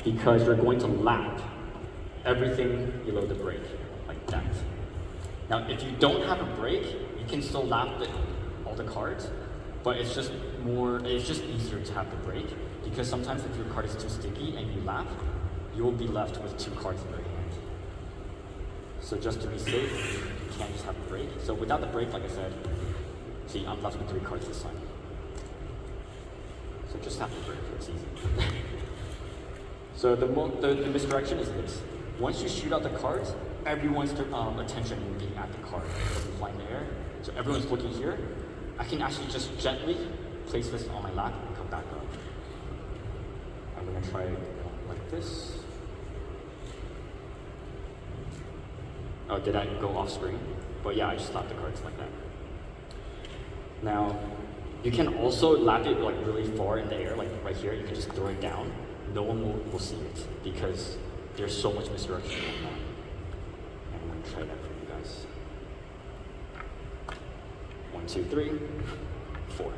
because you're going to lap everything below the brake, like that. Now, if you don't have a brake, you can still lap all the cards, but it's just easier to have the brake, because sometimes if your card is too sticky and you lap, you will be left with 2 cards in your hand. So just to be safe, you can't just have a brake. So without the brake, like I said, see, I'm left with 3 cards this time. So just have the brake, it's easy. So the misdirection is this. Once you shoot out the cards, everyone's attention will be at the card. It doesn't fly in the air. So everyone's looking here. I can actually just gently place this on my lap and come back up. I'm gonna try it like this. Oh, did I go off screen? But yeah, I just lap the cards like that. Now, you can also lap it like really far in the air, like right here. You can just throw it down. No one will see it because there's so much misdirection going on. And I'm gonna try that for you guys. 1, 2, 3, 4.